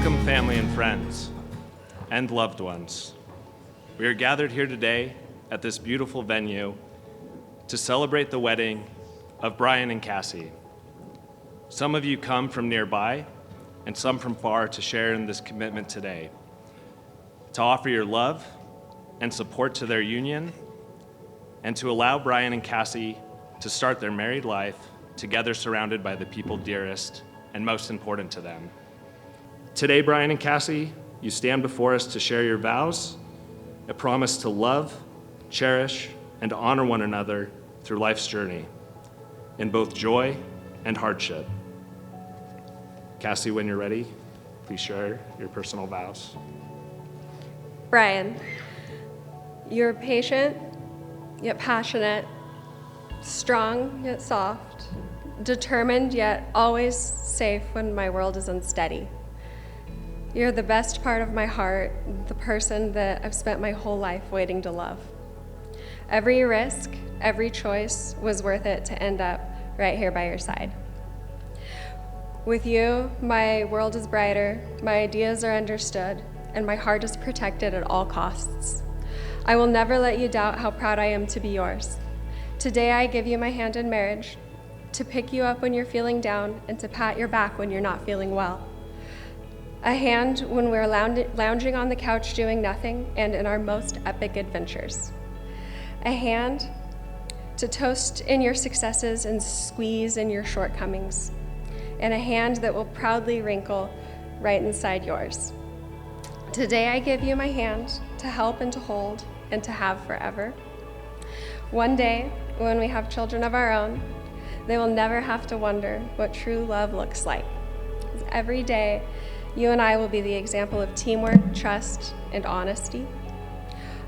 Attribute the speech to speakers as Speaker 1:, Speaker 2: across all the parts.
Speaker 1: Welcome, family and friends, and loved ones. We are gathered here today at this beautiful venue to celebrate the wedding of Brian and Cassie. Some of you come from nearby, and some from far to share in this commitment today, to offer your love and support to their union, and to allow Brian and Cassie to start their married life together, surrounded by the people dearest and most important to them. Today, Brian and Cassie, you stand before us to share your vows, a promise to love, cherish, and honor one another through life's journey, in both joy and hardship. Cassie, when you're ready, please share your personal vows.
Speaker 2: Brian, you're patient, yet passionate, strong, yet soft, determined, yet always safe when my world is unsteady. You're the best part of my heart, the person that I've spent my whole life waiting to love. Every risk, every choice was worth it to end up right here by your side. With you, my world is brighter, my ideas are understood, and my heart is protected at all costs. I will never let you doubt how proud I am to be yours. Today I give you my hand in marriage, to pick you up when you're feeling down and to pat your back when you're not feeling well. A hand when we're lounging on the couch doing nothing and in our most epic adventures. A hand to toast in your successes and squeeze in your shortcomings. And a hand that will proudly wrinkle right inside yours. Today I give you my hand to help and to hold and to have forever. One day, when we have children of our own, they will never have to wonder what true love looks like. Every day, you and I will be the example of teamwork, trust, and honesty.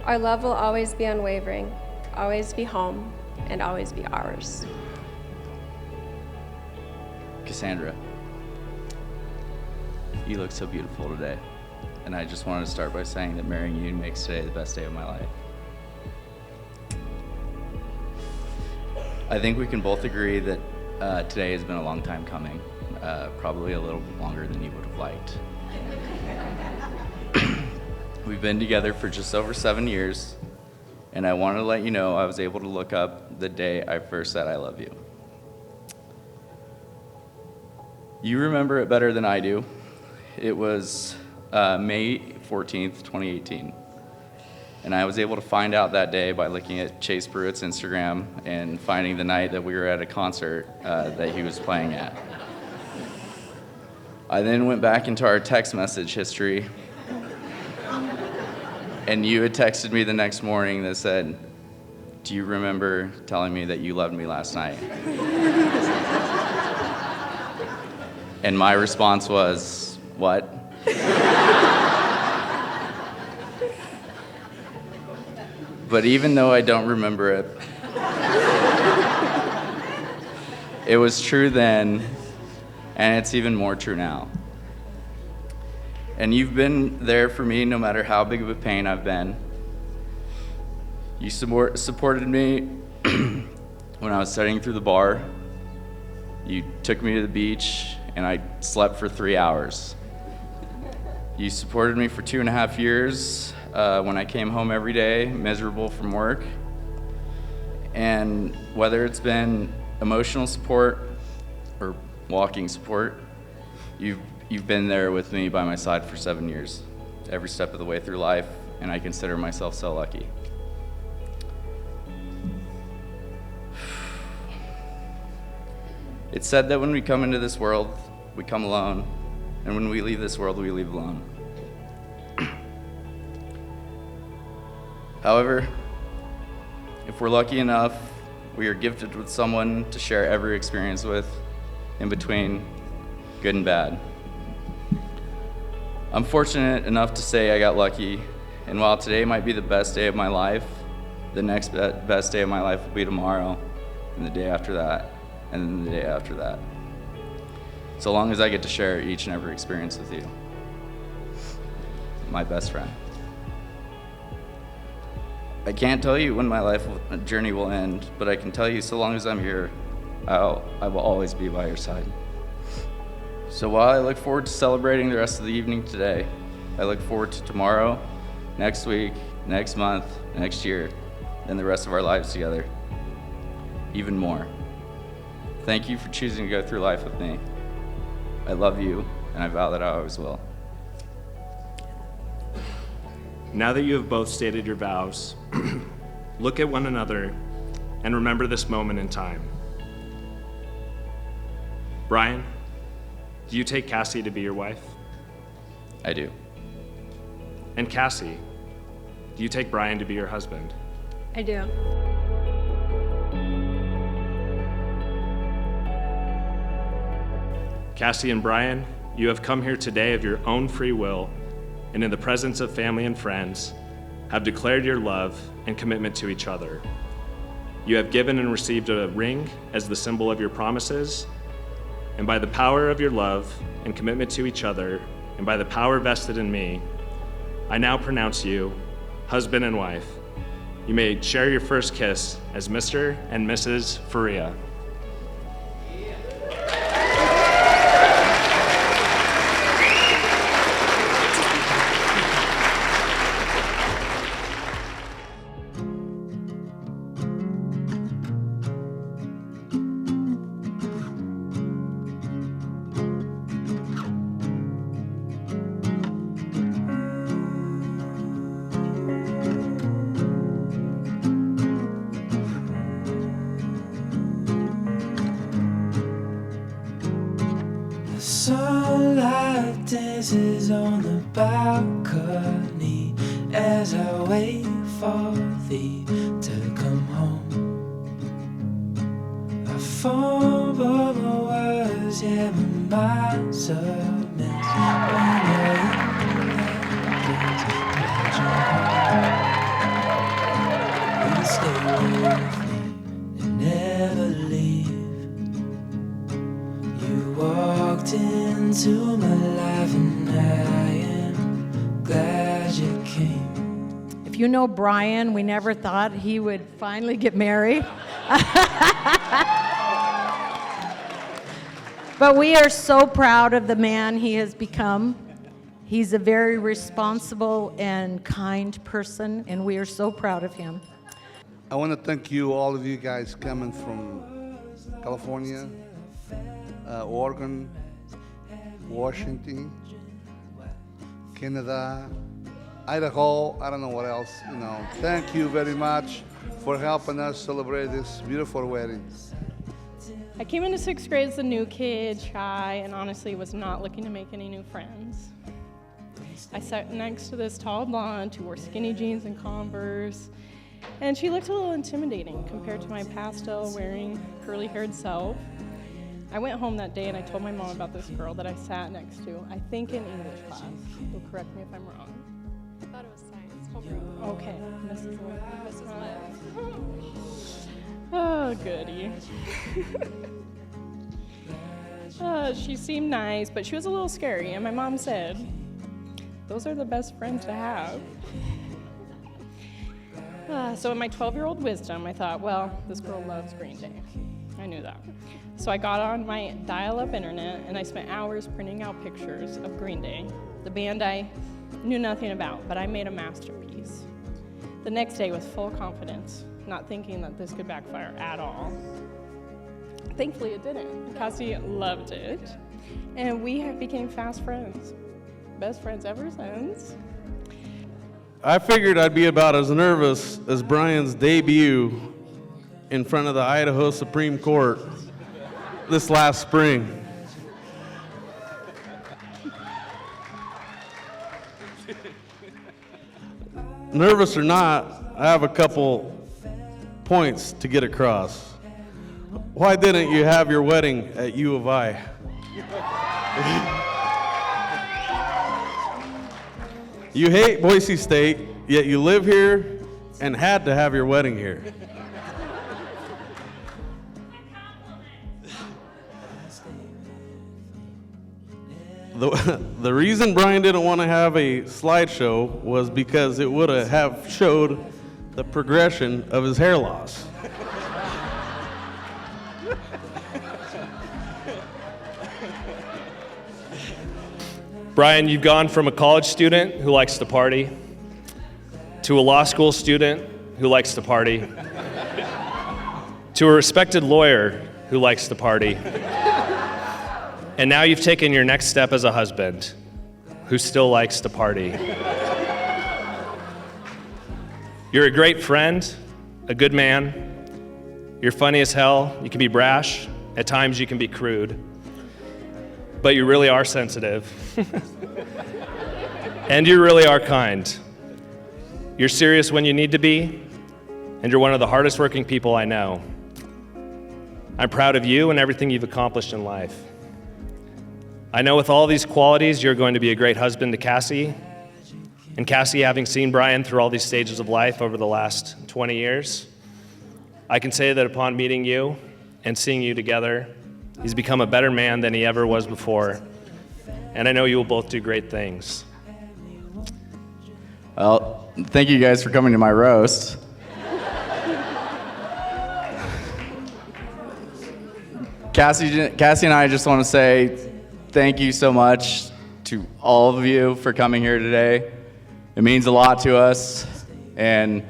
Speaker 2: Our love will always be unwavering, always be home, and always be ours.
Speaker 3: Cassandra, you look so beautiful today, and I just wanted to start by saying that marrying you makes today the best day of my life. I think we can both agree that today has been a long time coming. Probably a little longer than you would have liked. We've been together for just over 7 years, and I wanted to let you know I was able to look up the day I first said I love you. You remember it better than I do. It was May 14th, 2018. And I was able to find out that day by looking at Chase Pruitt's Instagram and finding the night that we were at a concert that he was playing at. I then went back into our text message history, and you had texted me the next morning that said, "Do you remember telling me that you loved me last night?" And my response was, "What?" But even though I don't remember it, it was true then, and it's even more true now. And you've been there for me no matter how big of a pain I've been. You supported me when I was studying through the bar. You took me to the beach, and I slept for 3 hours. You supported me for 2.5 years when I came home every day, miserable from work. And whether it's been emotional support or walking support, you've been there with me by my side for 7 years, every step of the way through life, and I consider myself so lucky. It's said that when we come into this world, we come alone, and when we leave this world, we leave alone. However, if we're lucky enough, we are gifted with someone to share every experience with, in between good and bad. I'm fortunate enough to say I got lucky, and while today might be the best day of my life, the next best day of my life will be tomorrow, and the day after that, and then the day after that. So long as I get to share each and every experience with you. My best friend. I can't tell you when my life journey will end, but I can tell you so long as I'm here, I will always be by your side. So while I look forward to celebrating the rest of the evening today, I look forward to tomorrow, next week, next month, next year, and the rest of our lives together. Even more. Thank you for choosing to go through life with me. I love you, and I vow that I always will.
Speaker 1: Now that you have both stated your vows, look at one another and remember this moment in time. Brian, do you take Cassie to be your wife?
Speaker 3: I do.
Speaker 1: And Cassie, do you take Brian to be your husband?
Speaker 2: I do.
Speaker 1: Cassie and Brian, you have come here today of your own free will and in the presence of family and friends, have declared your love and commitment to each other. You have given and received a ring as the symbol of your promises, and by the power of your love and commitment to each other, and by the power vested in me, I now pronounce you husband and wife. You may share your first kiss as Mr. and Mrs. Faria.
Speaker 4: Sunlight dances on the balcony as I wait for thee to come home. I fumble my words, yeah, my mind's a mess. When you're in that place, glad you're home. Will you stay with me and never leave? You walked into my life and I am glad you came.
Speaker 5: If you know Brian, we never thought he would finally get married. But we are so proud of the man he has become. He's a very responsible and kind person, and we are so proud of him.
Speaker 6: I want to thank you, all of you guys coming from California, Oregon, Washington, Canada, Idaho, I don't know what else, Thank you very much for helping us celebrate this beautiful wedding.
Speaker 7: I came into 6th grade as a new kid, shy, and honestly was not looking to make any new friends. I sat next to this tall blonde who wore skinny jeans and Converse, and she looked a little intimidating compared to my pastel-wearing, curly-haired self. I went home that day and I told my mom about this girl that I sat next to, I think in English class. You'll correct me if I'm wrong.
Speaker 2: I thought it was science, homeroom.
Speaker 7: Okay, Mrs. Liv.
Speaker 2: Mrs. Liv.
Speaker 7: Oh, goody. She seemed nice, but she was a little scary, and my mom said, those are the best friends to have. So in my 12-year-old wisdom, I thought, well, this girl loves Green Day. I knew that. So I got on my dial-up internet, and I spent hours printing out pictures of Green Day, the band I knew nothing about, but I made a masterpiece. The next day with full confidence, not thinking that this could backfire at all. Thankfully it didn't. Cassie loved it, and we became fast friends. Best friends ever since.
Speaker 8: I figured I'd be about as nervous as Brian's debut in front of the Idaho Supreme Court this last spring. Nervous or not, I have a couple points to get across. Why didn't you have your wedding at U of I? You hate Boise State, yet you live here and had to have your wedding here. The reason Brian didn't want to have a slideshow was because it would have showed the progression of his hair loss.
Speaker 1: Brian, you've gone from a college student who likes to party to a law school student who likes to party to a respected lawyer who likes to party. And now you've taken your next step as a husband who still likes to party. You're a great friend, a good man. You're funny as hell. You can be brash. At times you can be crude. But you really are sensitive. And you really are kind. You're serious when you need to be, and you're one of the hardest working people I know. I'm proud of you and everything you've accomplished in life. I know with all these qualities, you're going to be a great husband to Cassie. And Cassie, having seen Brian through all these stages of life over the last 20 years, I can say that upon meeting you and seeing you together, he's become a better man than he ever was before. And I know you will both do great things.
Speaker 3: Well, thank you guys for coming to my roast. Cassie and I just want to say thank you so much to all of you for coming here today. It means a lot to us. And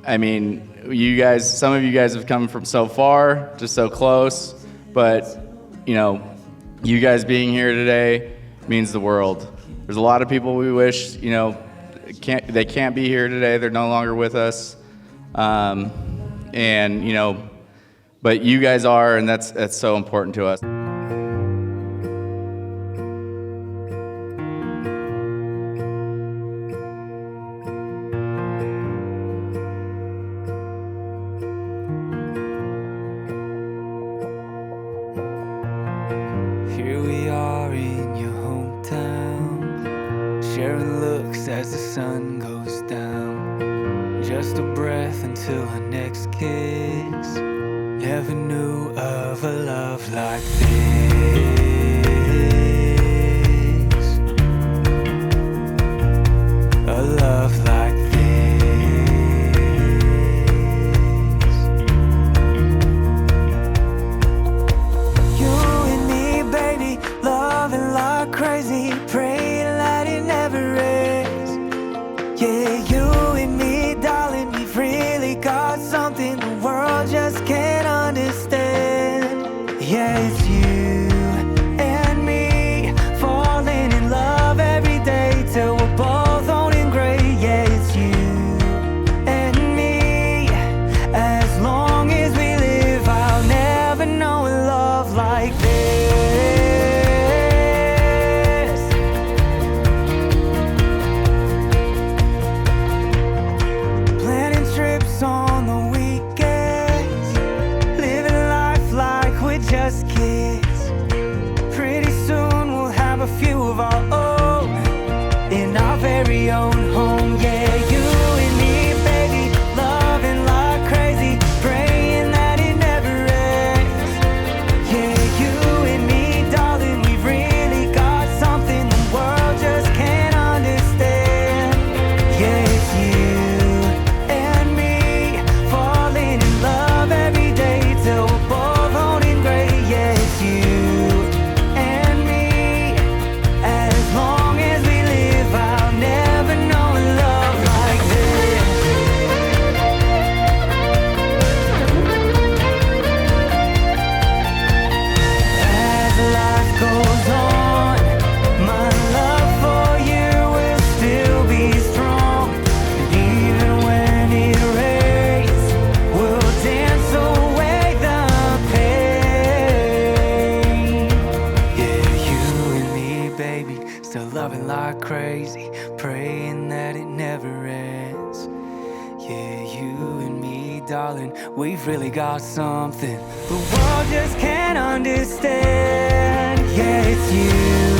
Speaker 3: I mean, you guys, some of you guys have come from so far to so close, but you know, you guys being here today means the world. There's a lot of people we wish, you know, they can't be here today. They're no longer with us. And you know, but you guys are, and that's so important to us.
Speaker 4: Here we are in your hometown, sharing looks as the sun goes down. Just a breath until our next kiss. Never knew of a love like this. A love like this. You and me, baby, loving like crazy, praying that it never ends. Yeah, you and me, darling, we've really got something the world just can't understand. Yeah, it's you and me, falling in love every day till we're both owning gray. Yeah, it's you and me, as long as we live, I'll never know a love like this. Planning trips on the weekends, living life like we're just kids. Pretty soon we'll have a few of our own in our very own home. Yeah, you and me, baby, loving like crazy, praying that it never ends. Yeah, you and me, darling, we've really got something the world just can't understand. Yeah, it's you and me, falling in love every day till we're both owning gray. Yeah, it's you and me, as long as we live, I'll never know a love like this. As life goes on, my love for you will still be strong. And even when it rains, we'll dance away the pain. Yeah, you and me, baby, still loving like crazy, praying that it never ends. Yeah, you and me, darling, we've really got something the world just can't understand. Yeah, it's you